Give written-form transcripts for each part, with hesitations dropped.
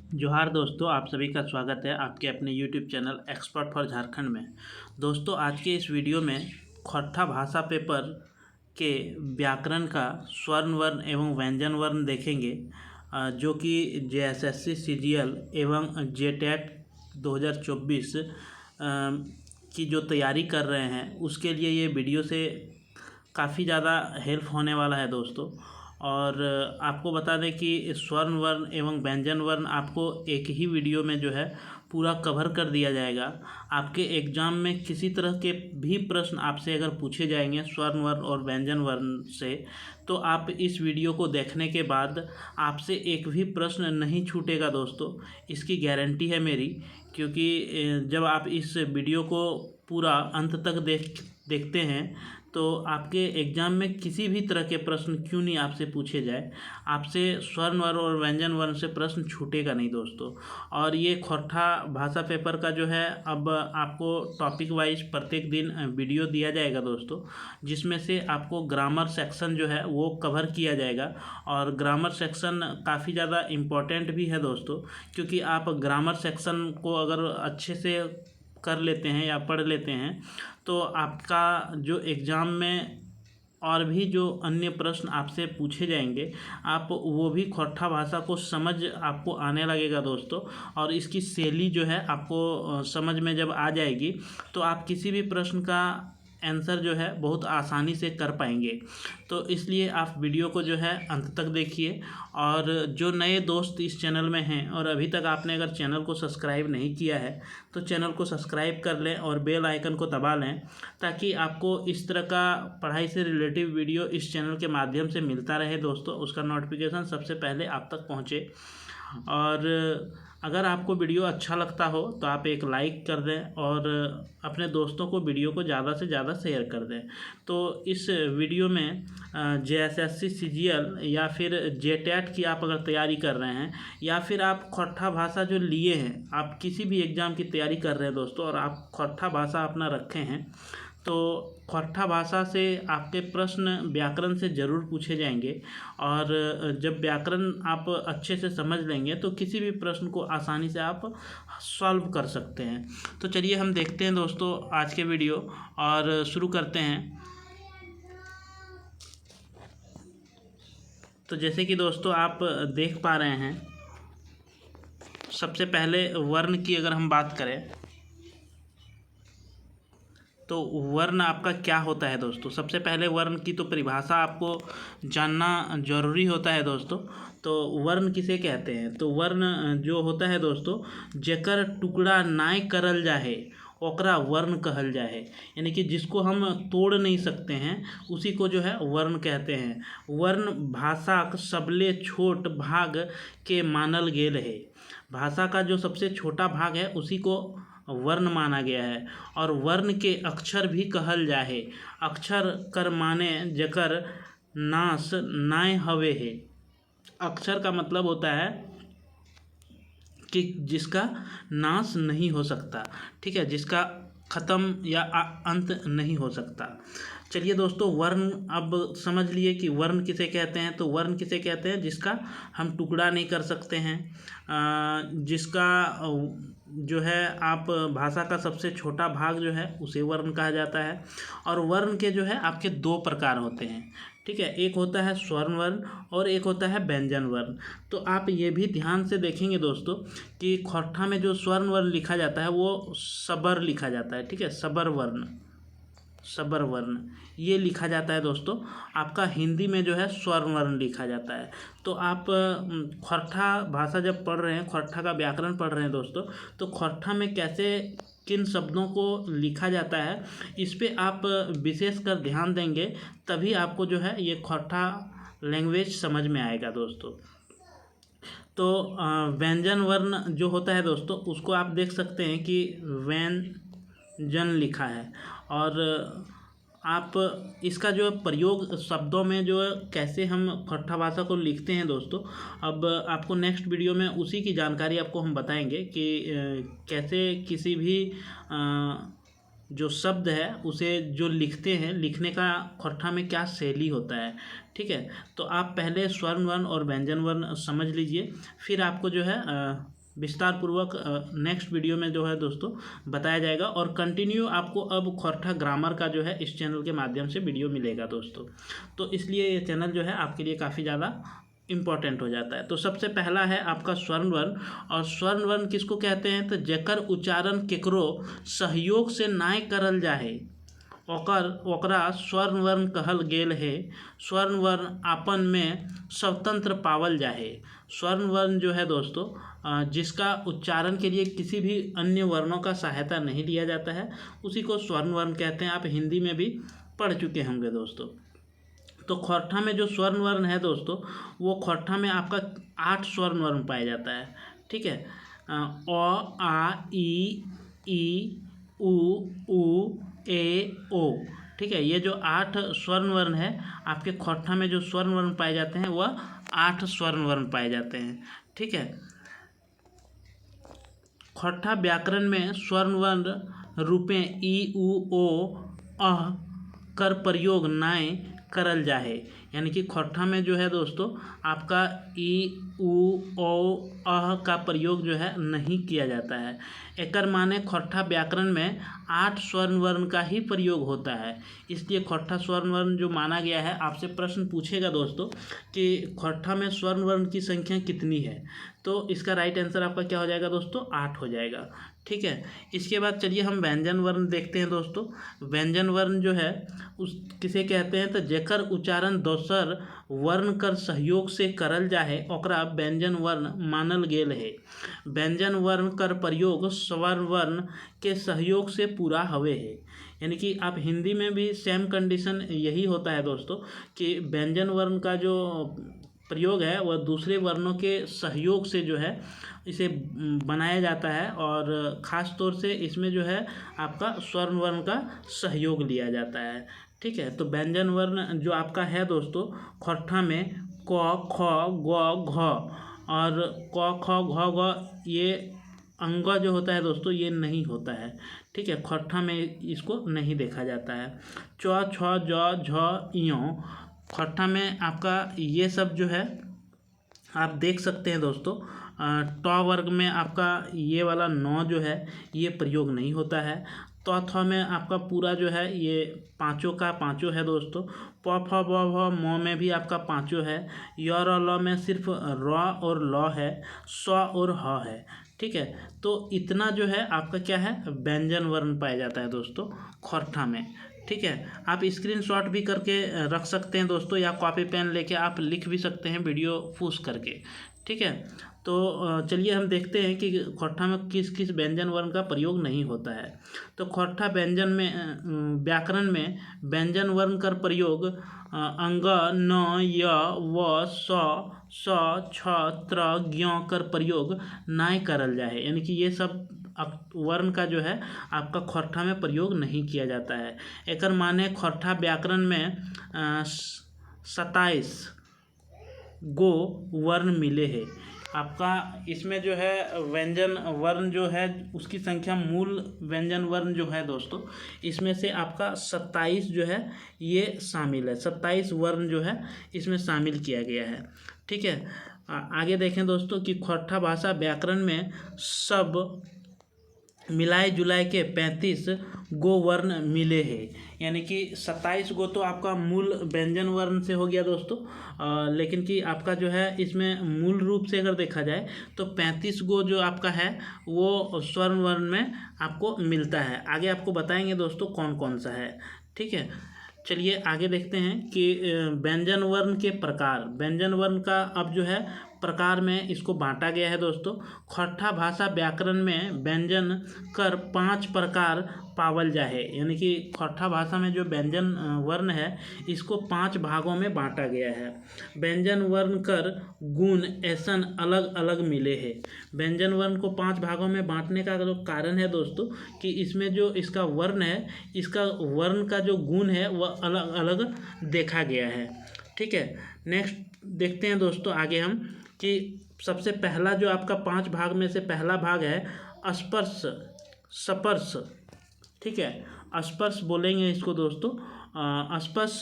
जोहार दोस्तों, आप सभी का स्वागत है आपके अपने YouTube channel expert for Jharkhand में। दोस्तों, आज के इस वीडियो में खट्टा भाषा पेपर के व्याकरण का स्वर्ण वर्ण एवं व्यंजन वर्ण देखेंगे, जो कि जेएसएससी सीजीएल एवं जेटेट 2024 की जो तैयारी कर रहे हैं उसके लिए ये वीडियो से काफ़ी ज़्यादा हेल्प होने वाला है दोस्तों। और आपको बता दें कि स्वर्ण वर्ण एवं व्यंजन वर्ण आपको एक ही वीडियो में जो है पूरा कवर कर दिया जाएगा। आपके एग्ज़ाम में किसी तरह के भी प्रश्न आपसे अगर पूछे जाएंगे स्वर्ण वर्ण और व्यंजन वर्ण से, तो आप इस वीडियो को देखने के बाद आपसे एक भी प्रश्न नहीं छूटेगा दोस्तों, इसकी गारंटी है मेरी। क्योंकि जब आप इस वीडियो को पूरा अंत तक देखते हैं तो आपके एग्ज़ाम में किसी भी तरह के प्रश्न क्यों नहीं आपसे पूछे जाए, आपसे स्वर्ण वर्ण और व्यंजन वर्ण से प्रश्न छूटेगा नहीं दोस्तों। और ये खट्टा भाषा पेपर का जो है अब आपको टॉपिक वाइज प्रत्येक दिन वीडियो दिया जाएगा दोस्तों, जिसमें से आपको ग्रामर सेक्शन जो है वो कवर किया जाएगा। और ग्रामर सेक्शन काफ़ी ज़्यादा इम्पोर्टेंट भी है दोस्तों, क्योंकि आप ग्रामर सेक्शन को अगर अच्छे से कर लेते हैं या पढ़ लेते हैं तो आपका जो एग्ज़ाम में और भी जो अन्य प्रश्न आपसे पूछे जाएंगे आप वो भी खट्टा भाषा को समझ आपको आने लगेगा दोस्तों। और इसकी शैली जो है आपको समझ में जब आ जाएगी तो आप किसी भी प्रश्न का आंसर जो है बहुत आसानी से कर पाएंगे। तो इसलिए आप वीडियो को जो है अंत तक देखिए। और जो नए दोस्त इस चैनल में हैं और अभी तक आपने अगर चैनल को सब्सक्राइब नहीं किया है तो चैनल को सब्सक्राइब कर लें और बेल आइकन को दबा लें, ताकि आपको इस तरह का पढ़ाई से रिलेटिव वीडियो इस चैनल के माध्यम से मिलता रहे दोस्तों, उसका नोटिफिकेशन सबसे पहले आप तक पहुँचे। और अगर आपको वीडियो अच्छा लगता हो तो आप एक लाइक कर दें और अपने दोस्तों को वीडियो को ज़्यादा से ज़्यादा शेयर कर दें। तो इस वीडियो में जेएसएससी सीजीएल या फिर जेटेट की आप अगर तैयारी कर रहे हैं या फिर आप खट्टा भाषा जो लिए हैं, आप किसी भी एग्ज़ाम की तैयारी कर रहे हैं दोस्तों और आप खट्टा भाषा अपना रखे हैं, तो खट्टा भाषा से आपके प्रश्न व्याकरण से ज़रूर पूछे जाएंगे। और जब व्याकरण आप अच्छे से समझ लेंगे तो किसी भी प्रश्न को आसानी से आप सॉल्व कर सकते हैं। तो चलिए हम देखते हैं दोस्तों आज के वीडियो और शुरू करते हैं। तो जैसे कि दोस्तों आप देख पा रहे हैं, सबसे पहले वर्ण की अगर हम बात करें तो वर्ण आपका क्या होता है दोस्तों। सबसे पहले वर्ण की तो परिभाषा आपको जानना जरूरी होता है दोस्तों। तो वर्ण किसे कहते हैं, तो वर्ण जो होता है दोस्तों, जेकर टुकड़ा नाय करल जाहे ओकरा वर्ण कहल जाए। यानी कि जिसको हम तोड़ नहीं सकते हैं उसी को जो है वर्ण कहते हैं। वर्ण भाषा सबले छोट भाग के मानल गेल है। भाषा का जो सबसे छोटा भाग है उसी को वर्ण माना गया है। और वर्ण के अक्षर भी कहल जाहे। अक्षर कर माने जकर नाश नाय हवे है। अक्षर का मतलब होता है कि जिसका नाश नहीं हो सकता, ठीक है, जिसका ख़त्म या अंत नहीं हो सकता। चलिए दोस्तों, वर्ण अब समझ लिए कि वर्ण किसे कहते हैं। तो वर्ण किसे कहते हैं जिसका हम टुकड़ा नहीं कर सकते हैं, जिसका जो है आप भाषा का सबसे छोटा भाग जो है उसे वर्ण कहा जाता है। और वर्ण के जो है आपके दो प्रकार होते हैं, ठीक है, एक होता है स्वर्ण वर्ण और एक होता है व्यंजन वर्ण। तो आप ये भी ध्यान से देखेंगे दोस्तों कि खट्टा में जो स्वर्ण वर्ण लिखा जाता है वो सबर लिखा जाता है, ठीक है, सबर वर्ण, सबर वर्ण ये लिखा जाता है दोस्तों। आपका हिंदी में जो है स्वर्ण वर्ण लिखा जाता है। तो आप खट्टा भाषा जब पढ़ रहे हैं, खट्टा का व्याकरण पढ़ रहे हैं दोस्तों, तो खट्टा में कैसे किन शब्दों को लिखा जाता है इस पे आप विशेष कर ध्यान देंगे, तभी आपको जो है ये खट्टा लैंग्वेज समझ में आएगा दोस्तों। तो व्यंजन वर्ण जो होता है दोस्तों उसको आप देख सकते हैं कि व्यंजन लिखा है। और आप इसका जो प्रयोग शब्दों में जो कैसे हम खट्टा भाषा को लिखते हैं दोस्तों, अब आपको नेक्स्ट वीडियो में उसी की जानकारी आपको हम बताएंगे कि कैसे किसी भी जो शब्द है उसे जो लिखते हैं, लिखने का खट्टा में क्या शैली होता है, ठीक है। तो आप पहले स्वर्ण वर्ण और व्यंजन वर्ण समझ लीजिए, फिर आपको जो है विस्तार पूर्वक नेक्स्ट वीडियो में जो है दोस्तों बताया जाएगा। और कंटिन्यू आपको अब खोरठा ग्रामर का जो है इस चैनल के माध्यम से वीडियो मिलेगा दोस्तों। तो इसलिए ये चैनल जो है आपके लिए काफ़ी ज़्यादा इम्पॉर्टेंट हो जाता है। तो सबसे पहला है आपका स्वर्ण वर्ण। और स्वर्ण वर्ण किसको कहते हैं? तो जेकर उच्चारण केकरो सहयोग से नाय करल जाहे ओकरा स्वर्ण वर्ण कहल गेल है। स्वर्ण वर्ण आपन में स्वतंत्र पावल जाहे। स्वर्ण वर्ण जो है दोस्तों जिसका उच्चारण के लिए किसी भी अन्य वर्णों का सहायता नहीं लिया जाता है, उसी को स्वर्ण वर्ण कहते हैं। आप हिंदी में भी पढ़ चुके होंगे दोस्तों। तो खोरठा में जो स्वर्ण वर्ण है दोस्तों, वो खोरठा में आपका 8 स्वर्ण वर्ण पाया जाता है। ठीक है, अ आ ई उ ऊ ए ओ। ठीक है, ये जो 8 स्वर्ण वर्ण है आपके खोरठा में, जो स्वर्ण वर्ण पाए जाते हैं वह 8 स्वर्ण वर्ण पाए जाते हैं। ठीक है, खोरठा व्याकरण में स्वर्ण वर्ण रूपे ई उ ओ अह कर प्रयोग नाय करल जाहे। यानी कि खोरठा में जो है दोस्तों आपका ई उ ओ अह का प्रयोग जो है नहीं किया जाता है। एकर माने खोरठा व्याकरण में 8 स्वर्ण वर्ण का ही प्रयोग होता है। इसलिए खोरठा स्वर्ण वर्ण जो माना गया है, आपसे प्रश्न पूछेगा दोस्तों कि खोरठा में स्वर्ण वर्ण की संख्या कितनी है, तो इसका राइट आंसर आपका क्या हो जाएगा दोस्तों? 8 हो जाएगा। ठीक है, इसके बाद चलिए हम व्यंजन वर्ण देखते हैं दोस्तों। व्यंजन वर्ण जो है उस किसे कहते हैं? तो जेकर उच्चारण दोसर वर्ण कर सहयोग से करल जाहे ओकरा व्यंजन वर्ण मानल गेल है। व्यंजन वर्ण कर प्रयोग स्वर्ण वर्ण के सहयोग से पूरा हवे है। यानी कि आप हिंदी में भी सेम कंडीशन यही होता है दोस्तों कि व्यंजन वर्ण का जो प्रयोग है वह दूसरे वर्णों के सहयोग से जो है इसे बनाया जाता है। और ख़ास तौर से इसमें जो है आपका स्वर्ण वर्ण का सहयोग लिया जाता है। ठीक है, तो व्यंजन वर्ण जो आपका है दोस्तों खोरठा में क ख ग घ, और क ख घ ग ये अंग जो होता है दोस्तों ये नहीं होता है। ठीक है, खोरठा में इसको नहीं देखा जाता है। च छ ज झ इयों खोरठा में आपका ये सब जो है आप देख सकते हैं दोस्तों। ट वर्ग में आपका ये वाला 9 जो है ये प्रयोग नहीं होता है। तो थ में आपका पूरा जो है ये पाँचों का पाँचों है दोस्तों। प फ ब भ म में भी आपका पाँचों है। य र ल में सिर्फ र और ल है, स और ह है। ठीक है, तो इतना जो है आपका क्या है? व्यंजन वर्ण पाया जाता है दोस्तों खोरठा में। ठीक है, आप स्क्रीनशॉट भी करके रख सकते हैं दोस्तों, या कॉपी पेन लेके आप लिख भी सकते हैं वीडियो पूछ करके। ठीक है, तो चलिए हम देखते हैं कि खोरठा में किस किस व्यंजन वर्ण का प्रयोग नहीं होता है। तो खोरठा व्यंजन में व्याकरण में व्यंजन वर्ण का प्रयोग अंग न य व स छ त्र ज्ञ कर प्रयोग नाय करल जाए। यानी कि ये सब वर्ण का जो है आपका खोरठा में प्रयोग नहीं किया जाता है। एकर माने खोरठा व्याकरण में 27 गो वर्ण मिले हैं। आपका इसमें जो है व्यंजन वर्ण जो है उसकी संख्या, मूल व्यंजन वर्ण जो है दोस्तों इसमें से आपका 27 जो है ये शामिल है। 27 वर्ण जो है इसमें शामिल किया गया है। ठीक है, आगे देखें दोस्तों कि खोरठा भाषा व्याकरण में सब मिलाए जुलाए के 35 गो वर्ण मिले हैं। यानी कि 27 गो तो आपका मूल व्यंजन वर्ण से हो गया दोस्तों, लेकिन कि आपका जो है इसमें मूल रूप से अगर देखा जाए तो 35 गो जो आपका है वो स्वर्ण वर्ण में आपको मिलता है। आगे आपको बताएंगे दोस्तों कौन कौन सा है। ठीक है, चलिए आगे देखते हैं कि व्यंजन वर्ण के प्रकार। व्यंजन वर्ण का अब जो है प्रकार में इसको बांटा गया है दोस्तों। खोरठा भाषा व्याकरण में व्यंजन कर 5 प्रकार पावल जाहे। यानी कि खोरठा भाषा में जो व्यंजन वर्ण है इसको 5 भागों में बांटा गया है। व्यंजन वर्ण कर गुण ऐसन अलग अलग मिले हैं। व्यंजन वर्ण को 5 भागों में बांटने का जो कारण है दोस्तों कि इसमें जो इसका वर्ण है, इसका वर्ण का जो गुण है वह अलग अलग देखा गया है। ठीक है, नेक्स्ट देखते हैं दोस्तों आगे हम कि सबसे पहला जो आपका 5 भाग में से पहला भाग है स्पर्श स्पर्श। ठीक है, स्पर्श बोलेंगे इसको दोस्तों, स्पर्श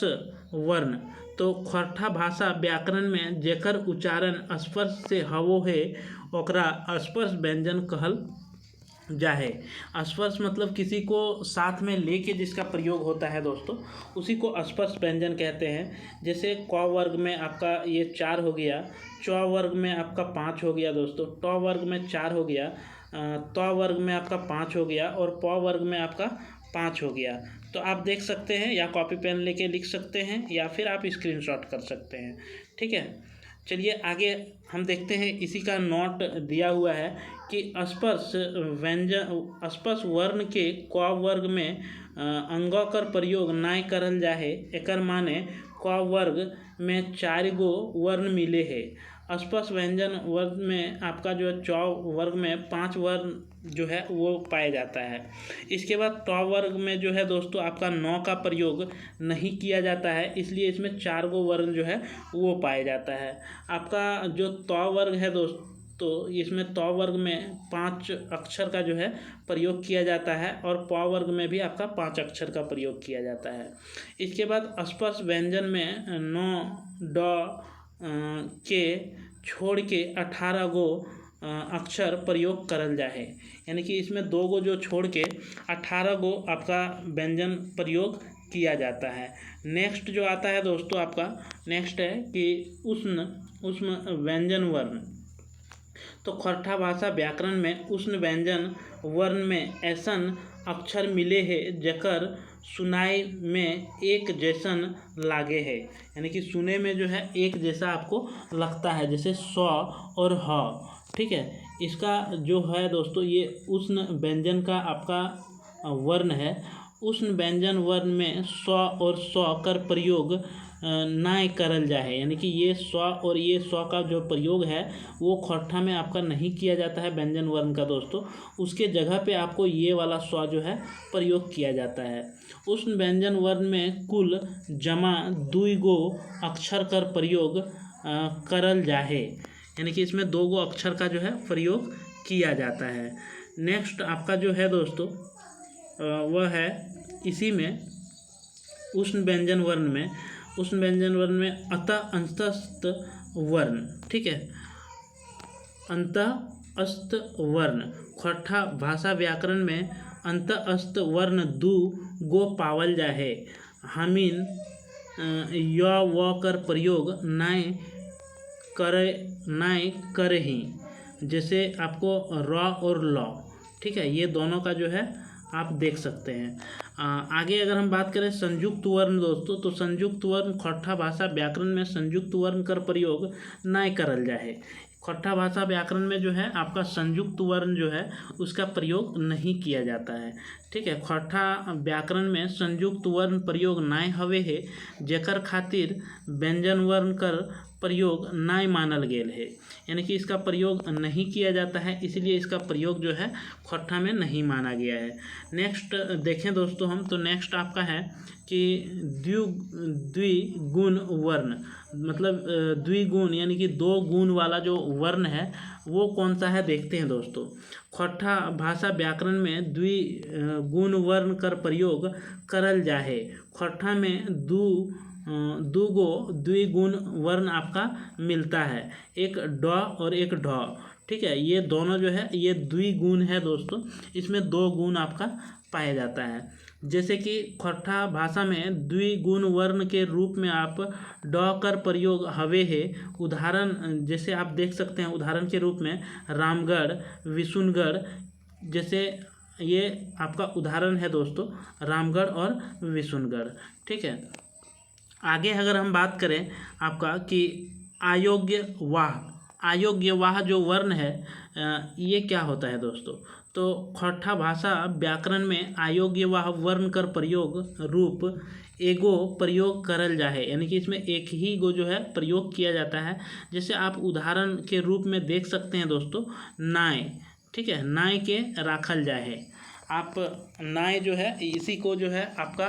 वर्ण। तो खरठा भाषा व्याकरण में जेकर उच्चारण स्पर्श से हवो है ओकरा स्पर्श व्यंजन कहल जाहे। स्पर्श मतलब किसी को साथ में लेके जिसका प्रयोग होता है दोस्तों, उसी को स्पर्श व्यंजन कहते हैं। जैसे क वर्ग में आपका ये 4 हो गया, च वर्ग में आपका 5 हो गया दोस्तों, ट वर्ग में 4 हो गया, त वर्ग में आपका 5 हो गया और प वर्ग में आपका 5 हो गया। तो आप देख सकते हैं, या कॉपी पेन लेके लिख सकते हैं या फिर आप स्क्रीनशॉट कर सकते हैं। ठीक है, चलिए आगे हम देखते हैं। इसी का नोट दिया हुआ है कि स्पर्श व्यंजन स्पर्श वर्ण के क वर्ग में अंगकर प्रयोग नाय करल जाहे। एकर माने क वर्ग में 4 गो वर्ण मिले है। स्पर्श व्यंजन वर्ग में आपका जो है च वर्ग में 5 वर्ण जो है वो पाया जाता है। इसके बाद ट वर्ग में जो है दोस्तों आपका 9 का प्रयोग नहीं किया जाता है, इसलिए इसमें 4 गो वर्ण जो है वो पाया जाता है। आपका जो त वर्ग है दोस्तों, तो इसमें त वर्ग में 5 अक्षर का जो है प्रयोग किया जाता है और प वर्ग में भी आपका 5 अक्षर का प्रयोग किया जाता है। इसके बाद स्पर्श व्यंजन में न ड के छोड़ के 18 गो अक्षर प्रयोग करल जाए। यानी कि इसमें 2 गो जो छोड़ के 18 गो आपका व्यंजन प्रयोग किया जाता है। नेक्स्ट जो आता है दोस्तों आपका नेक्स्ट है कि उष्ण व्यंजन वर्ण। तो खरठा भाषा व्याकरण में उष्ण व्यंजन वर्ण में ऐसन अक्षर मिले है जेकर सुनाई में एक जैसन लागे है। यानी कि सुने में जो है एक जैसा आपको लगता है, जैसे स और ह। ठीक है, इसका जो है दोस्तों ये उष्ण व्यंजन का आपका वर्ण है। उष्ण व्यंजन वर्ण में स और स कर प्रयोग नाय करल जाए। यानी कि ये स और ये स का जो प्रयोग है वो खरठा में आपका नहीं किया जाता है व्यंजन वर्ण का दोस्तों, उसके जगह पे आपको ये वाला स जो है प्रयोग किया जाता है। उष्ण व्यंजन वर्ण में कुल जमा 2 गो अक्षर कर प्रयोग करल जाहे। यानी कि इसमें 2 गो अक्षर का जो है प्रयोग किया जाता है। नेक्स्ट आपका जो है दोस्तों वह है इसी में उष्ण व्यंजन वर्ण में अतः अंतस्थ वर्ण। ठीक है, अंतःस्थ वर्ण खरठा भाषा व्याकरण में अंतःस्थ वर्ण 2 गो पावल जाहे। हमीन य व कर प्रयोग नाय करही। जैसे आपको र और ल, ठीक है, ये दोनों का जो है आप देख सकते हैं। आगे अगर हम बात करें संयुक्त वर्ण दोस्तों, तो संयुक्त वर्ण खरठा भाषा व्याकरण में संयुक्त वर्ण कर प्रयोग नाय करल जाए। खरठा भाषा व्याकरण में जो है आपका संयुक्त वर्ण जो है उसका प्रयोग नहीं किया जाता है। ठीक है, खरठा व्याकरण में संयुक्त वर्ण प्रयोग नाय हवे है, जेकर खातिर व्यंजन वर्ण कर प्रयोग नाय मानल गेल है। यानी कि इसका प्रयोग नहीं किया जाता है, इसलिए इसका प्रयोग जो है खरठा में नहीं माना गया है। नेक्स्ट देखें दोस्तों हम, तो नेक्स्ट आपका है कि द्विगुण वर्ण। मतलब द्विगुण यानी कि 2 गुण वाला जो वर्ण है वो कौन सा है देखते हैं दोस्तों। खरठा भाषा व्याकरण में द्विगुण वर्ण कर प्रयोग करल जाहे। खरठा में दो गो द्विगुण वर्ण आपका मिलता है, एक ड और एक ढ। ठीक है, ये दोनों जो है ये द्विगुण है दोस्तों, इसमें 2 गुण आपका पाया जाता है। जैसे कि खरठा भाषा में द्विगुण वर्ण के रूप में आप ड कर प्रयोग हवे है। उदाहरण जैसे आप देख सकते हैं, उदाहरण के रूप में रामगढ़, विशुनगढ़, जैसे ये आपका उदाहरण है दोस्तों, रामगढ़ और विशुनगढ़। ठीक है, आगे अगर हम बात करें आपका कि अयोग्यवाह जो वर्ण है ये क्या होता है दोस्तों। तो खरठा भाषा व्याकरण में अयोग्यवाह वर्ण कर प्रयोग रूप एगो प्रयोग करल जाए। यानी कि इसमें एक ही गो जो है प्रयोग किया जाता है। जैसे आप उदाहरण के रूप में देख सकते हैं दोस्तों, नाय। ठीक है, नाय के राखल जाए। आप नाय जो है इसी को जो है आपका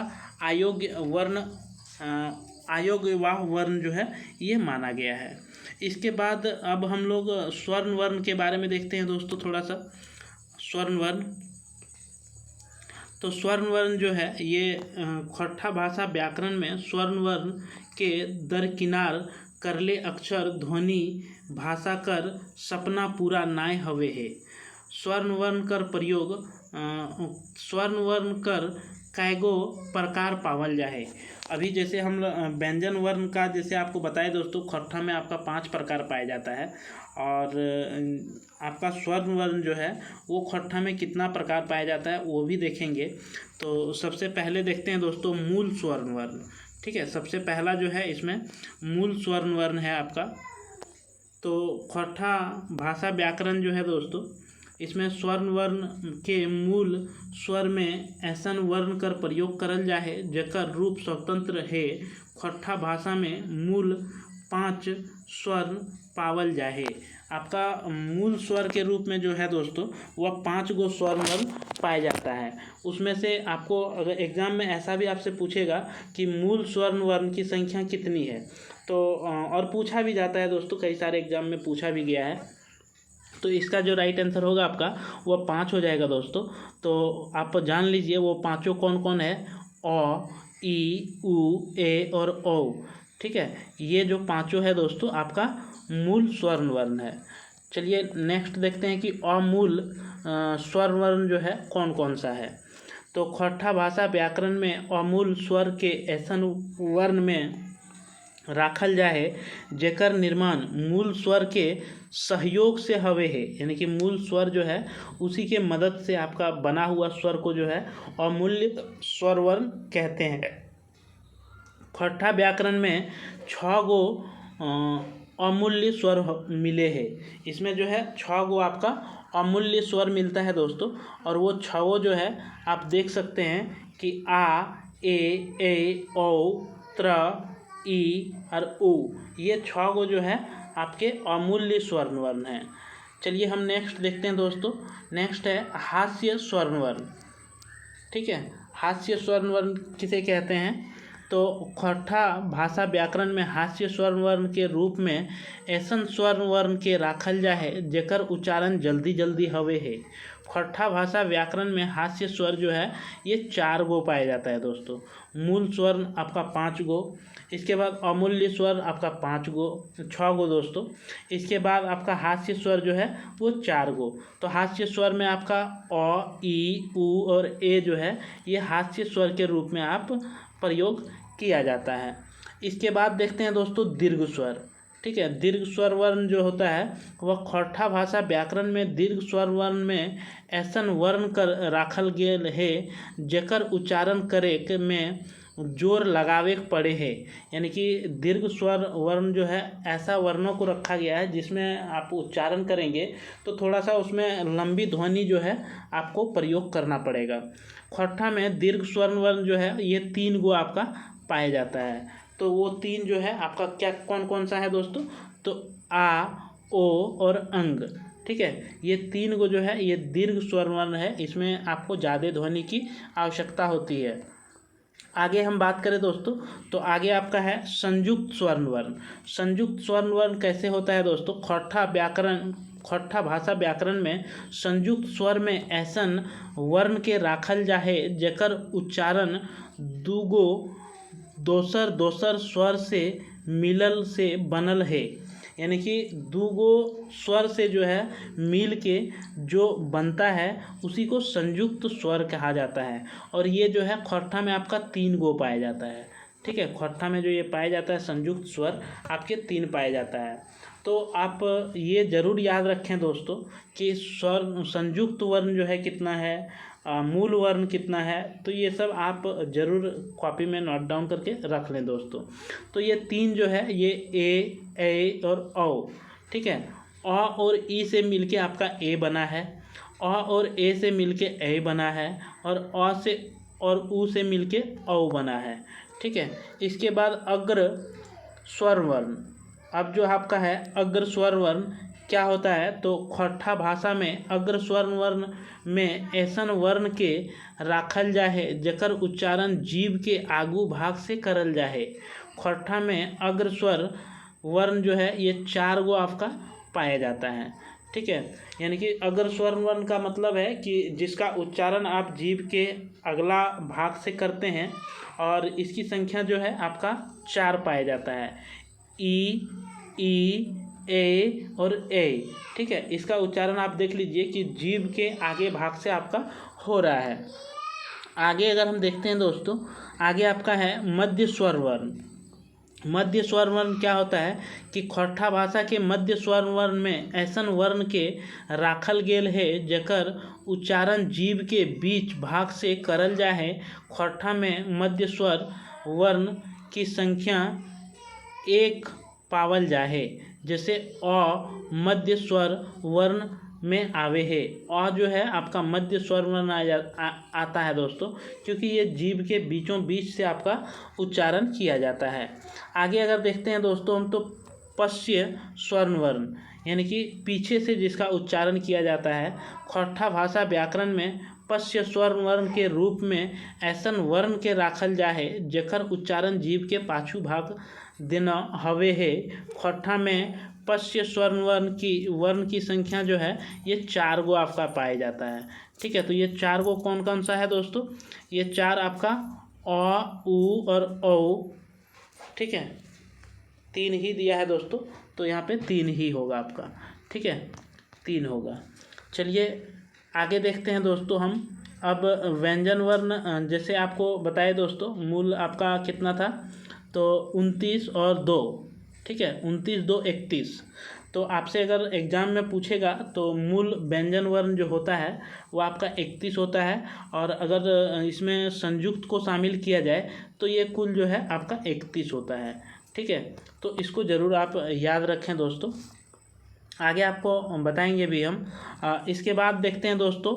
अयोग्यवाह वर्ण जो है ये माना गया है। इसके बाद अब हम लोग स्वर्ण वर्ण के बारे में देखते हैं दोस्तों थोड़ा सा। स्वर्ण वर्ण, तो स्वर्ण वर्ण जो है ये खरठा भाषा व्याकरण में स्वर्ण वर्ण के दरकिनार करले अक्षर ध्वनि भाषा कर सपना पूरा नाय हवे है। स्वर्ण वर्ण कर प्रयोग स्वर्ण वर्ण कर कैगो प्रकार पावल जाए। अभी जैसे हम व्यंजन वर्ण का जैसे आपको बताए दोस्तों, खट्ठा में आपका 5 प्रकार पाया जाता है, और आपका स्वर्ण वर्ण जो है वो खट्ठा में कितना प्रकार पाया जाता है वो भी देखेंगे। तो सबसे पहले देखते हैं दोस्तों मूल स्वर्ण वर्ण। ठीक है, सबसे पहला जो है इसमें मूल स्वर्ण वर्ण है आपका। तो खट्ठा भाषा व्याकरण जो है दोस्तों, इसमें स्वर्ण वर्ण के मूल स्वर में ऐसन वर्ण कर प्रयोग करल जाए जेकर रूप स्वतंत्र है। खट्ठा भाषा में मूल 5 स्वर पावल जाए। आपका मूल स्वर के रूप में जो है दोस्तों वह 5 गो स्वर्ण वर्ण पाया जाता है। उसमें से आपको अगर एग्जाम में ऐसा भी आपसे पूछेगा कि मूल स्वर्ण वर्ण की संख्या कितनी है, तो और पूछा भी जाता है दोस्तों, कई सारे एग्जाम में पूछा भी गया है। तो इसका जो राइट आंसर होगा आपका वह 5 हो जाएगा दोस्तों। तो आप जान लीजिए वो पांचों कौन कौन है, अ, ई, उ, ए और औ। ठीक है, ये जो पांचों है दोस्तों आपका मूल स्वर्ण वर्ण है। चलिए नेक्स्ट देखते हैं कि अमूल स्वर्ण वर्ण जो है कौन कौन सा है। तो खट्ठा भाषा व्याकरण में अमूल स्वर के ऐसन वर्ण में राखल जाए जेकर निर्माण मूल स्वर के सहयोग से हवे है। यानी कि मूल स्वर जो है उसी के मदद से आपका बना हुआ स्वर को जो है अमूल्य स्वर वर्ण कहते हैं। खट्ठा व्याकरण में 6 गो अमूल्य स्वर मिले हैं। इसमें जो है 6 गो आपका अमूल्य स्वर मिलता है दोस्तों, और वो 6 जो है आप देख सकते हैं कि आ, ए, औ, त्र, ई और उ, ये 6 गो जो है आपके अमूल्य स्वर्ण वर्ण हैं। चलिए हम नेक्स्ट देखते हैं दोस्तों। नेक्स्ट है हास्य स्वर्ण वर्ण। ठीक है, हास्य स्वर्ण वर्ण किसे कहते हैं? तो खट्ठा भाषा व्याकरण में हास्य स्वर्ण वर्ण के रूप में ऐसन स्वर्ण वर्ण के राखल जाए जेकर उच्चारण जल्दी जल्दी हवे है। खट्ठा भाषा व्याकरण में हास्य स्वर जो है ये 4 गो पाया जाता है दोस्तों। मूल स्वर्ण आपका 5 गो, इसके बाद अमूल्य स्वर आपका 6 गो दोस्तों। इसके बाद आपका हास्य स्वर जो है वो 4 गो। तो हास्य स्वर में आपका अ, ई, उ और ए जो है ये हास्य स्वर के रूप में आप प्रयोग किया जाता है। इसके बाद देखते हैं दोस्तों दीर्घ स्वर। ठीक है, दीर्घ स्वर वर्ण जो होता है वह खट्ठा भाषा व्याकरण में दीर्घ स्वर वर्ण में ऐसन वर्ण कर राखल गेल है जेकर उच्चारण करे में जोर लगावे पड़े है। यानी कि दीर्घ स्वर वर्ण जो है ऐसा वर्णों को रखा गया है जिसमें आप उच्चारण करेंगे तो थोड़ा सा उसमें लंबी ध्वनि जो है आपको प्रयोग करना पड़ेगा। खट्ठा में दीर्घ स्वर वर्ण जो है ये 3 गो आपका पाया जाता है। तो वो 3 जो है आपका क्या कौन कौन सा है दोस्तों? तो आ, ओ और अंग। ठीक है, ये 3 गो जो है ये दीर्घ स्वर वर्ण है, इसमें आपको ज़्यादा ध्वनि की आवश्यकता होती है। आगे हम बात करें दोस्तों तो आगे आपका है संयुक्त स्वर्ण वर्ण। संयुक्त स्वर्ण वर्ण कैसे होता है दोस्तों? खट्ठा भाषा व्याकरण में संयुक्त स्वर में ऐसन वर्ण के राखल जाए जेकर उच्चारण दूगो दोसर दोसर स्वर से मिलल से बनल है। यानी कि 2 गो स्वर से जो है मिल के जो बनता है उसी को संयुक्त स्वर कहा जाता है। और ये जो है खट्ठा में आपका 3 गो पाया जाता है। ठीक है, खट्ठा में जो ये पाया जाता है संयुक्त स्वर आपके 3 पाया जाता है। तो आप ये ज़रूर याद रखें दोस्तों कि स्वर संयुक्त वर्ण जो है कितना है, मूल वर्ण कितना है, तो ये सब आप ज़रूर कॉपी में नोट डाउन करके रख लें दोस्तों। तो ये 3 जो है ये ए और औ। ठीक है, अ और ई से मिलके आपका ए बना है, अ और ए से मिलके ए बना है, और अ से और उ से मिलके औ बना है। ठीक है, इसके बाद अग्र स्वर वर्ण। अब जो आपका है अग्र स्वर वर्ण क्या होता है? तो खट्ठा भाषा में अग्र स्वर वर्ण में ऐसन वर्ण के राखल जाए जेकर उच्चारण जीभ के आगू भाग से करल जाए। खट्ठा में अग्र स्वर वर्ण जो है ये 4 गो आपका पाया जाता है। ठीक है। यानी कि अग्र स्वर्ण वर्ण का मतलब है कि जिसका उच्चारण आप जीभ के अगला भाग से करते हैं और इसकी संख्या जो है आपका 4 पाया जाता है। ई, ए और ए, ठीक है। इसका उच्चारण आप देख लीजिए कि जीभ के आगे भाग से आपका हो रहा है। आगे अगर हम देखते हैं दोस्तों, आगे आपका है मध्य स्वर वर्ण। मध्य स्वर वर्ण क्या होता है कि खोरठा भाषा के मध्य स्वर वर्ण में ऐसन वर्ण के राखल गेल है जेकर उच्चारण जीभ के बीच भाग से करल जा है। खोरठा में मध्य स्वर वर्ण की संख्या 1 पावल जा है। जैसे अ मध्य स्वर वर्ण में आवे है। अ जो है आपका मध्य स्वर वर्ण आता है दोस्तों, क्योंकि ये जीभ के बीचों बीच से आपका उच्चारण किया जाता है। आगे अगर देखते हैं दोस्तों हम, तो पश्य स्वर्ण वर्ण, यानी कि पीछे से जिसका उच्चारण किया जाता है। खोरठा भाषा व्याकरण में पश्य स्वर्ण वर्ण के रूप में ऐसन वर्ण के राखल जा है जेकर उच्चारण जीभ के पाछू भाग देना हवे है। खोरठा में पश्य स्वर्ण वर्ण की संख्या जो है ये 4 गो आपका पाया जाता है, ठीक है। तो ये 4 गो कौन कौन सा है दोस्तों? ये 4 आपका अ, उ और औ, ठीक है। 3 ही दिया है दोस्तों, तो यहाँ पे 3 ही होगा आपका, ठीक है, 3 होगा। चलिए आगे देखते हैं दोस्तों हम। अब व्यंजन वर्ण जैसे आपको बताए दोस्तों, मूल आपका कितना था, तो 29 और 2, ठीक है, 29, 2, 31। तो आपसे अगर एग्ज़ाम में पूछेगा तो मूल व्यंजन वर्ण जो होता है वो आपका 31 होता है, और अगर इसमें संयुक्त को शामिल किया जाए तो ये कुल जो है आपका 31 होता है, ठीक है। तो इसको ज़रूर आप याद रखें दोस्तों। आगे आपको बताएंगे भी हम। इसके बाद देखते हैं दोस्तों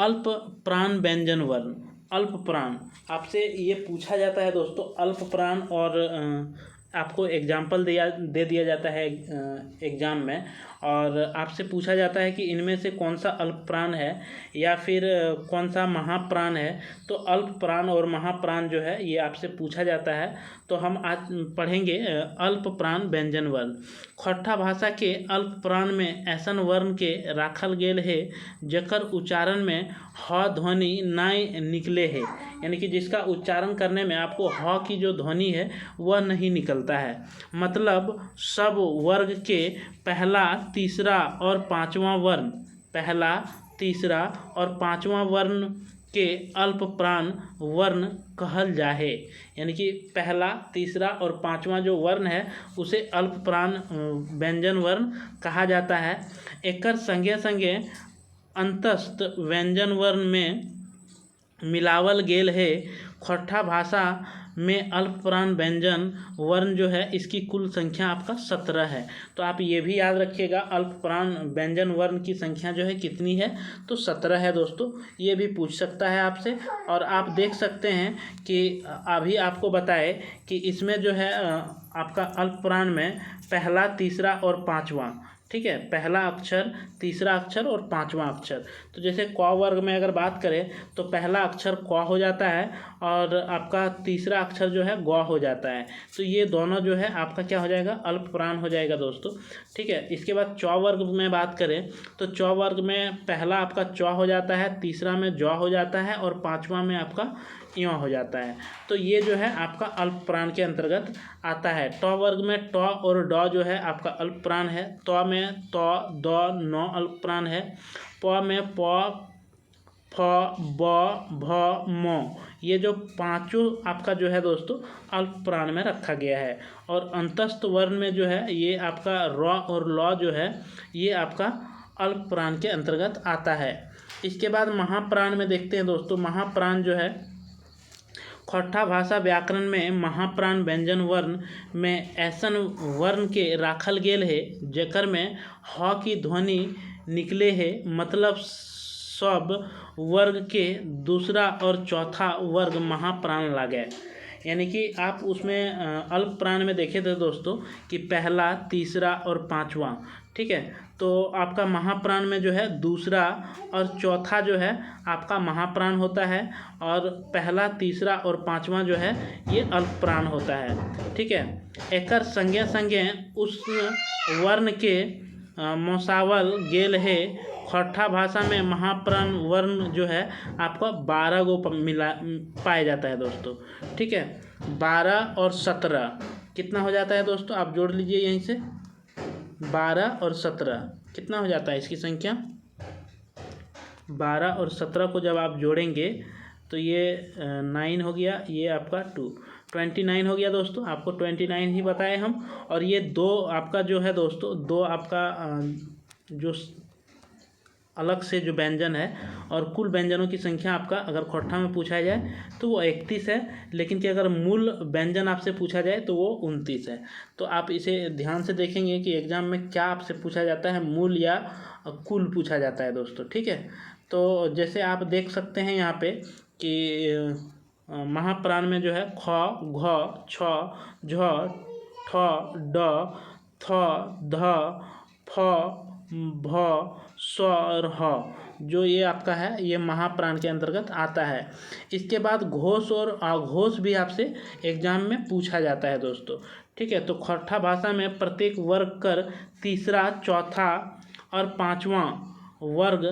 अल्प प्राण व्यंजन वर्ण। अल्प प्राण आपसे ये पूछा जाता है दोस्तों, अल्प प्राण, और आपको एग्जाम्पल दे दिया जाता है एग्ज़ाम में, और आपसे पूछा जाता है कि इनमें से कौन सा अल्प प्राण है या फिर कौन सा महाप्राण है। तो अल्प प्राण और महाप्राण जो है ये आपसे पूछा जाता है। तो हम आज पढ़ेंगे अल्प प्राण व्यंजन वर्ण। खोरठा भाषा के अल्प प्राण में ऐसन वर्ण के राखल गेल है जेकर उच्चारण में ह ध्वनि नाय निकले है, यानी कि जिसका उच्चारण करने में आपको ह की जो ध्वनि है वह नहीं निकलता है। मतलब सब वर्ग के पहला, तीसरा और पांचवा वर्ण, पहला, तीसरा और पांचवा वर्ण के अल्प प्राण वर्ण कहल जाहे। यानी कि पहला, तीसरा और पांचवा जो वर्ण है उसे अल्प प्राण व्यंजन वर्ण कहा जाता है। एकर संगे संगे अंतस्थ व्यंजन वर्ण में मिलावल गेल है। खोरठा भाषा में अल्प प्राण व्यंजन वर्ण जो है इसकी कुल संख्या आपका 17 है। तो आप ये भी याद रखिएगा अल्प प्राण व्यंजन वर्ण की संख्या जो है कितनी है, तो 17 है दोस्तों। ये भी पूछ सकता है आपसे, और आप देख सकते हैं कि अभी आपको बताए कि इसमें जो है आपका अल्प प्राण में पहला, तीसरा और पांचवा, ठीक है, पहला अक्षर, तीसरा अक्षर और पांचवा अक्षर। तो जैसे क वर्ग में अगर बात करें तो पहला अक्षर क हो जाता है और आपका तीसरा अक्षर जो है ग हो जाता है। तो ये दोनों जो है आपका क्या हो जाएगा, अल्प प्राण हो जाएगा दोस्तों, ठीक है। इसके बाद च वर्ग में बात करें तो च वर्ग में पहला आपका च हो जाता है, तीसरा में ज हो जाता है और पांचवा में आपका य हो जाता है। तो ये जो है आपका अल्प प्राण के अंतर्गत आता है। ट वर्ग में ट और ड जो है आपका अल्प प्राण है। त में त, द, न अल्प प्राण है। प में प, फ, ब, भ, म, ये जो पांचों आपका जो है दोस्तों अल्प प्राण में रखा गया है। और अंतस्थ वर्ण में जो है ये आपका र और ल जो है ये आपका अल्प प्राण के अंतर्गत आता है। इसके बाद महाप्राण में देखते हैं दोस्तों। महाप्राण जो है खोरठा भाषा व्याकरण में महाप्राण व्यंजन वर्ण में ऐसन वर्ण के राखल गेल है जेकर में ह की ध्वनि निकले है। मतलब सब वर्ग के दूसरा और चौथा वर्ग महाप्राण लागे। यानी कि आप उसमें अल्प प्राण में देखे थे दोस्तों कि पहला, तीसरा और पांचवा, ठीक है। तो आपका महाप्राण में जो है दूसरा और चौथा जो है आपका महाप्राण होता है, और पहला, तीसरा और पांचवा जो है ये अल्प प्राण होता है, ठीक है। एकर संगे संगे उस वर्ण के मौसावल गेल है। खौट्ठा भाषा में महाप्राण वर्ण जो है आपका 12 गो मिला पाया जाता है दोस्तों। ठीक है, 12 और 17 कितना हो जाता है दोस्तों, आप जोड़ लीजिए यहीं से। 12 और 17 कितना हो जाता है इसकी संख्या। 12 और 17 को जब आप जोड़ेंगे तो ये 9 हो गया, ये आपका 29 हो गया दोस्तों। आपको 29 ही बताए हम। और ये 2 आपका जो है दोस्तों, 2 आपका जो अलग से जो व्यंजन है, और कुल व्यंजनों की संख्या आपका अगर खौट्ठा में पूछा जाए तो वो 31 है, लेकिन कि अगर मूल व्यंजन आपसे पूछा जाए तो वो 29 है। तो आप इसे ध्यान से देखेंगे कि एग्ज़ाम में क्या आपसे पूछा जाता है, मूल या कुल पूछा जाता है दोस्तों। ठीक है, तो जैसे आप देख सकते हैं यहाँ पे कि महाप्राण में जो है ख, घ, छ, झ, ठ, ड, थ, ध, फ, भ, स और ह, जो ये आपका है ये महाप्राण के अंतर्गत आता है। इसके बाद घोष और अघोष भी आपसे एग्जाम में पूछा जाता है दोस्तों। ठीक है, तो खौट्ठा भाषा में प्रत्येक वर्ग कर तीसरा, चौथा और पाँचवा वर्ग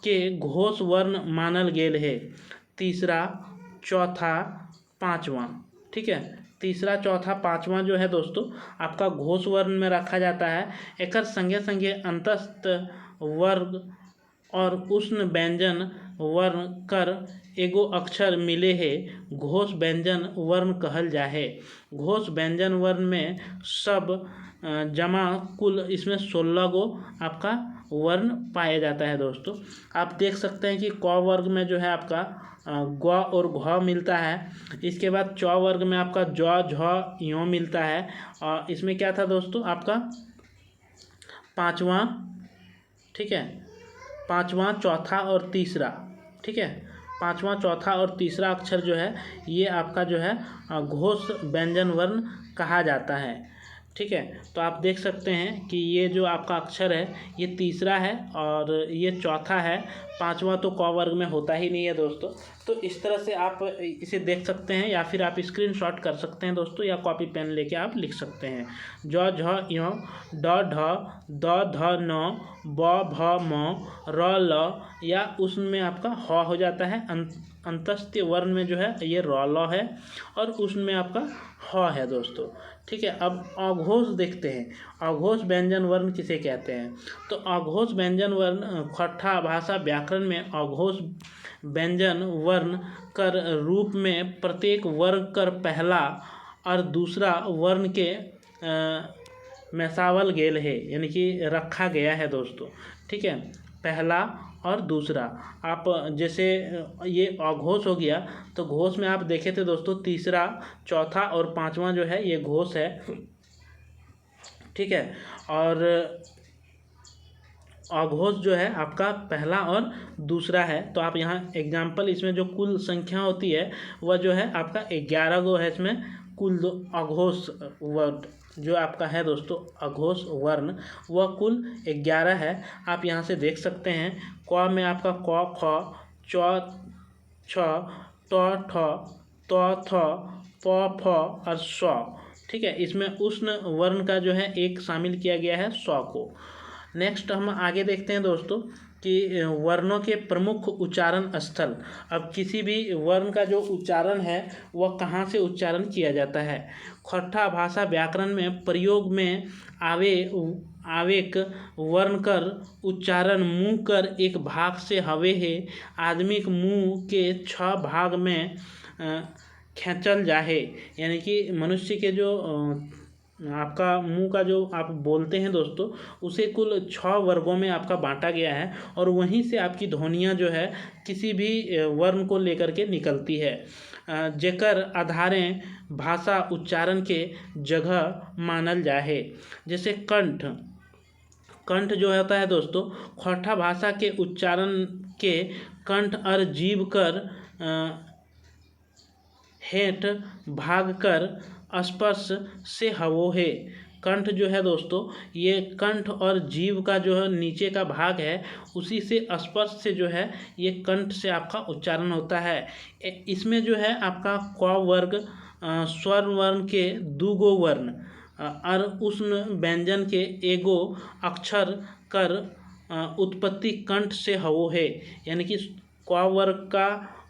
के घोष वर्ण मानल गेल है। तीसरा, चौथा, पाँचवा। ठीक है, तीसरा, चौथा, पाँचवा जो है दोस्तों आपका घोष वर्ण में रखा जाता है। एकर संगे संगे अंतस्थ वर्ग और उष्ण व्यंजन वर्ण कर एगो अक्षर मिले है घोष व्यंजन वर्ण कहल जा है। घोष व्यंजन वर्ण में सब जमा कुल इसमें 16 गो आपका वर्ण पाया जाता है दोस्तों। आप देख सकते हैं कि क वर्ग में जो है आपका ग और घ मिलता है। इसके बाद च वर्ग में आपका ज, झ, यो मिलता है। और इसमें क्या था दोस्तों आपका पाँचवा। ठीक है, पाँचवा, चौथा और तीसरा। ठीक है, पाँचवा, चौथा और तीसरा अक्षर जो है ये आपका जो है घोष व्यंजन वर्ण कहा जाता है। ठीक है, तो आप देख सकते हैं कि ये जो आपका अक्षर है ये तीसरा है और ये चौथा है। पांचवा तो क वर्ग में होता ही नहीं है दोस्तों। तो इस तरह से आप इसे देख सकते हैं, या फिर आप स्क्रीनशॉट कर सकते हैं दोस्तों, या कॉपी पेन लेके आप लिख सकते हैं। ज, झ, य, ड, ढ, द, ध, न, ब, भ, म, र, ल, या उसमें आपका ह हो जाता है। अंतस्थ वर्ण में जो है ये र, ल है, और उसमें आपका ह है दोस्तों। ठीक है, अब अघोष देखते हैं। अघोष व्यंजन वर्ण किसे कहते हैं। तो अघोष व्यंजन वर्ण खौट्ठा भाषा व्याकरण में अघोष व्यंजन वर्ण कर रूप में प्रत्येक वर्ग कर पहला और दूसरा वर्ण के मैसावल गेल है, यानी कि रखा गया है दोस्तों। ठीक है, पहला और दूसरा। आप जैसे ये अघोष हो गया, तो घोष में आप देखे थे दोस्तों तीसरा, चौथा और पांचवा जो है ये घोष है। ठीक है, और अघोष जो है आपका पहला और दूसरा है। तो आप यहाँ एग्जाम्पल, इसमें जो कुल संख्या होती है वह जो है आपका 11 गो है। इसमें कुल अघोष वर्ड जो आपका है दोस्तों, अघोष वर्ण, वह कुल 11 है। आप यहाँ से देख सकते हैं। क में आपका क, ख, च, छ, त, ठ, त, थ, प, फ और स। ठीक है, इसमें उष्ण वर्ण का जो है एक शामिल किया गया है, स को। नेक्स्ट हम आगे देखते हैं दोस्तों कि वर्णों के प्रमुख उच्चारण स्थल। अब किसी भी वर्ण का जो उच्चारण है वह कहाँ से उच्चारण किया जाता है। खौट्ठा भाषा व्याकरण में प्रयोग में आवेक वर्ण कर उच्चारण मुँह कर एक भाग से हवे है आदमी के मुँह के 6 भाग में खींचल जाहे, यानी कि मनुष्य के जो आपका मुंह का जो आप बोलते हैं दोस्तों, उसे कुल 6 वर्गों में आपका बांटा गया है, और वहीं से आपकी ध्वनियाँ जो है किसी भी वर्ण को लेकर के निकलती है, जेकर आधारें भाषा उच्चारण के जगह मानल जाए। जैसे कंठ। कंठ जो होता है दोस्तों, खौट्ठा भाषा के उच्चारण के कंठ और जीभ कर हेठ भाग कर स्पर्श से हवो है। कंठ जो है दोस्तों, ये कंठ और जीभ का जो है नीचे का भाग है, उसी से स्पर्श से जो है ये कंठ से आपका उच्चारण होता है। इसमें जो है आपका क वर्ग स्वर वर्ण के 2 गो वर्ण और उष्ण व्यंजन के एगो अक्षर कर उत्पत्ति कंठ से हो है, यानी कि क वर्ग का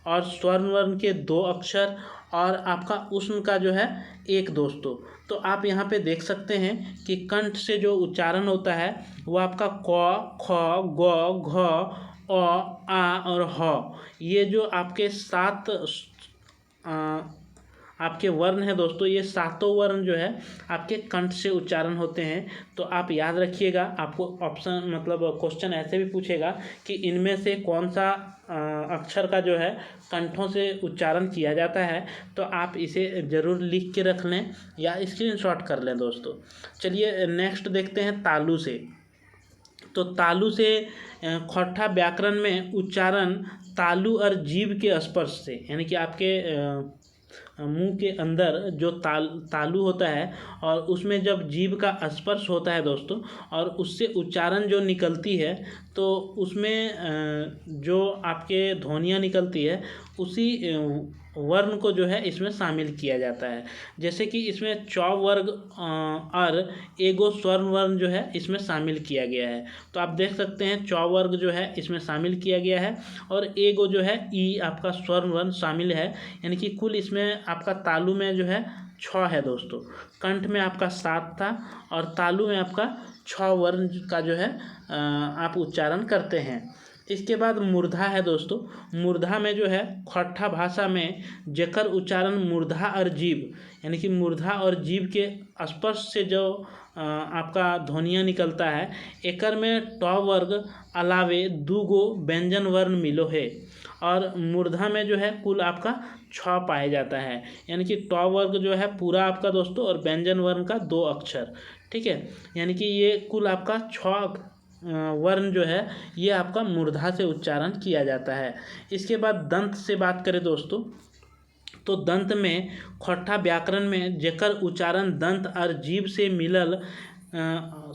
और स्वर्ण वर्ण के 2 अक्षर और आपका उष्ण का जो है 1 दोस्तों। तो आप यहाँ पे देख सकते हैं कि कंठ से जो उच्चारण होता है वो आपका क, ख, ग, घ, अ, आ और ह, ये जो आपके 7 आपके वर्ण है दोस्तों, ये 7 वर्ण जो है आपके कंठ से उच्चारण होते हैं। तो आप याद रखिएगा, आपको ऑप्शन मतलब क्वेश्चन ऐसे भी पूछेगा कि इनमें से कौन सा अक्षर का जो है कंठों से उच्चारण किया जाता है, तो आप इसे ज़रूर लिख के रख लें या स्क्रीनशॉट कर लें दोस्तों। चलिए नेक्स्ट देखते हैं तालु से। तो तालु से खोट्ठा व्याकरण में उच्चारण तालु और जीभ के स्पर्श से, यानी कि आपके मुंह के अंदर जो तालु होता है और उसमें जब जीभ का स्पर्श होता है दोस्तों और उससे उच्चारण जो निकलती है, तो उसमें जो आपके ध्वनियाँ निकलती है उसी वर्ण को जो है इसमें शामिल किया जाता है। जैसे कि इसमें च वर्ग और एगो स्वर्ण वर्ण जो है इसमें शामिल किया गया है। तो आप देख सकते हैं च वर्ग जो है इसमें शामिल किया गया है और एगो जो है ई आपका स्वर्ण वर्ण शामिल है, यानी कि कुल इसमें आपका तालु में जो है 6 है दोस्तों। कंठ में आपका 7 था और तालु में आपका 6 वर्ण का जो है आप उच्चारण करते हैं। इसके बाद मूर्धा है दोस्तों। मूर्धा में जो है खोट्ठा भाषा में जेकर उच्चारण मूर्धा और जीभ, यानी कि मूर्धा और जीभ के स्पर्श से जो आपका ध्वनियाँ निकलता है, एकर में ट वर्ग अलावे 2 गो व्यंजन वर्ण मिलो है और मूर्धा में जो है कुल आपका 6 पाया जाता है, यानी कि ट वर्ग जो है पूरा आपका दोस्तों और व्यंजन वर्ण का 2 अक्षर, ठीक है। यानी कि ये कुल आपका 6 वर्ण जो है ये आपका मूर्धा से उच्चारण किया जाता है। इसके बाद दंत से बात करें दोस्तों, तो दंत में खोट्ठा व्याकरण में जेकर उच्चारण दंत और जीभ से मिलल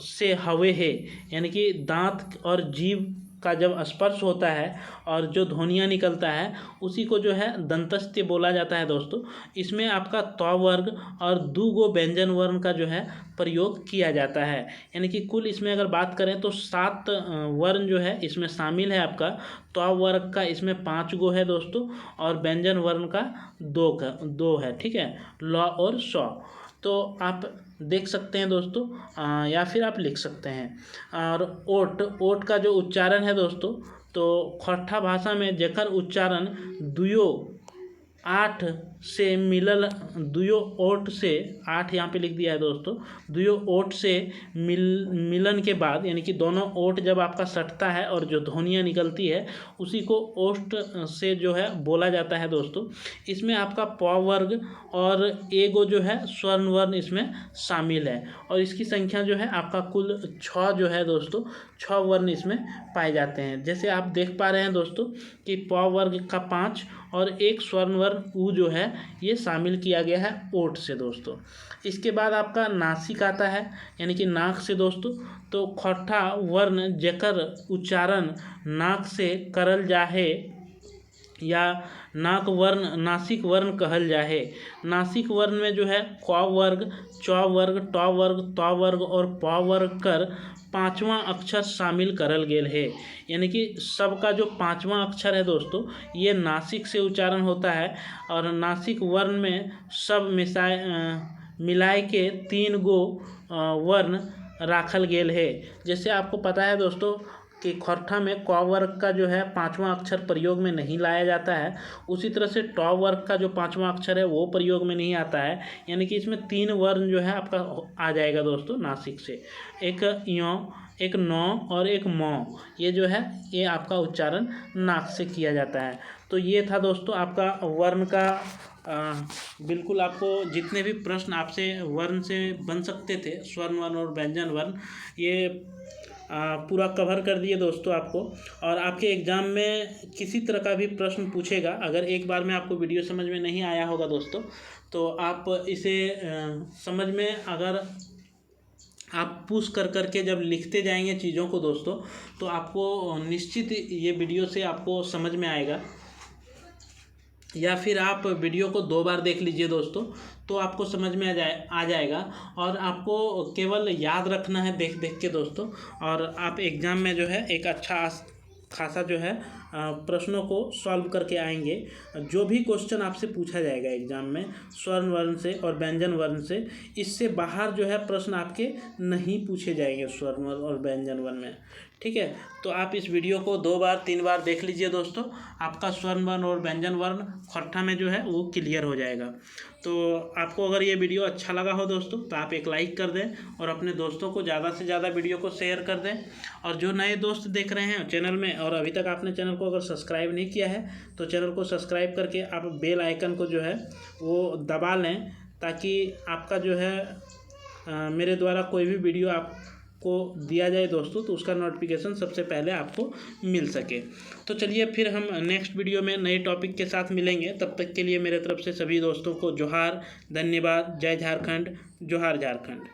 से हवे है, यानी कि दांत और जीभ का जब स्पर्श होता है और जो ध्वनियाँ निकलता है उसी को जो है दंतस्थ बोला जाता है दोस्तों। इसमें आपका त वर्ग और 2 गो व्यंजन वर्ण का जो है प्रयोग किया जाता है, यानी कि कुल इसमें अगर बात करें तो 7 वर्ण जो है इसमें शामिल है। आपका त वर्ग का इसमें 5 गो है दोस्तों और व्यंजन वर्ण का 2 है, ठीक है, ल और स। तो आप देख सकते हैं दोस्तों, या फिर आप लिख सकते हैं। और ओट का जो उच्चारण है दोस्तों, तो खोट्ठा भाषा में जेकर उच्चारण 2 8 से मिलल, 2 ओट से 8 यहाँ पे लिख दिया है दोस्तों, 2 ओट से मिलन के बाद, यानी कि दोनों ओट जब आपका सटता है और जो ध्वनियाँ निकलती है उसी को ओष्ट से जो है बोला जाता है दोस्तों। इसमें आपका प वर्ग और एगो जो है स्वर्ण वर्ण इसमें शामिल है और इसकी संख्या जो है आपका कुल 6 जो है दोस्तों, 6 वर्ण इसमें पाए जाते हैं। जैसे आप देख पा रहे हैं दोस्तों कि प वर्ग का 5 और 1 स्वर्ण वर्ण ऊ जो है ये शामिल किया गया है ओट से दोस्तों। इसके बाद आपका नासिक आता है, यानी कि नाक से दोस्तों। तो खोट्ठा वर्ण जेकर उच्चारण नाक से करल जाहे या नाक वर्ण नासिक वर्ण कहल जाहे। नासिक वर्ण में जो है क वर्ग, च वर्ग, ट वर्ग, त वर्ग और प वर्ग कर 5वां अक्षर शामिल करल गेल है, यानी कि सबका जो 5वां अक्षर है दोस्तों ये नासिक से उच्चारण होता है और नासिक वर्ण में सब मिलाए के 3 गो वर्ण राखल गेल है। जैसे आपको पता है दोस्तों कि खोट्ठा में क वर्ग का जो है 5वां अक्षर प्रयोग में नहीं लाया जाता है, उसी तरह से ट वर्ग का जो 5वां अक्षर है वो प्रयोग में नहीं आता है, यानी कि इसमें 3 वर्ण जो है आपका आ जाएगा दोस्तों नासिक से, एक य, एक न और एक म, ये जो है ये आपका उच्चारण नाक से किया जाता है। तो ये था दोस्तों आपका वर्ण का बिल्कुल आपको जितने भी प्रश्न आपसे वर्ण से बन सकते थे, स्वर्ण वर्ण और व्यंजन वर्ण, ये पूरा कवर कर दिए दोस्तों आपको। और आपके एग्ज़ाम में किसी तरह का भी प्रश्न पूछेगा, अगर एक बार में आपको वीडियो समझ में नहीं आया होगा दोस्तों, तो आप इसे समझ में अगर आप पुश कर करके जब लिखते जाएंगे चीज़ों को दोस्तों, तो आपको निश्चित ये वीडियो से आपको समझ में आएगा। या फिर आप वीडियो को 2 बार देख लीजिए दोस्तों, तो आपको समझ में आ जाएगा। और आपको केवल याद रखना है देख देख के दोस्तों, और आप एग्ज़ाम में जो है एक अच्छा खासा जो है प्रश्नों को सॉल्व करके आएंगे। जो भी क्वेश्चन आपसे पूछा जाएगा एग्ज़ाम में स्वर्ण वर्ण से और व्यंजन वर्ण से, इससे बाहर जो है प्रश्न आपके नहीं पूछे जाएंगे स्वर्ण वर्ण और व्यंजन वर्ण में। ठीक है, तो आप इस वीडियो को 2 बार 3 बार देख लीजिए दोस्तों, आपका स्वर्ण वर्ण और व्यंजन वर्ण खट्ठा में जो है वो क्लियर हो जाएगा। तो आपको अगर ये वीडियो अच्छा लगा हो दोस्तों, तो आप एक लाइक कर दें और अपने दोस्तों को ज़्यादा से ज़्यादा वीडियो को शेयर कर दें। और जो नए दोस्त देख रहे हैं चैनल में और अभी तक आपने चैनल को अगर सब्सक्राइब नहीं किया है, तो चैनल को सब्सक्राइब करके आप बेल आइकन को जो है वो दबा लें, ताकि आपका जो है मेरे द्वारा कोई भी वीडियो आपको दिया जाए दोस्तों, तो उसका नोटिफिकेशन सबसे पहले आपको मिल सके। तो चलिए फिर हम नेक्स्ट वीडियो में नए टॉपिक के साथ मिलेंगे। तब तक के लिए मेरे तरफ से सभी दोस्तों को जोहार, धन्यवाद, जय झारखंड, जोहार झारखंड।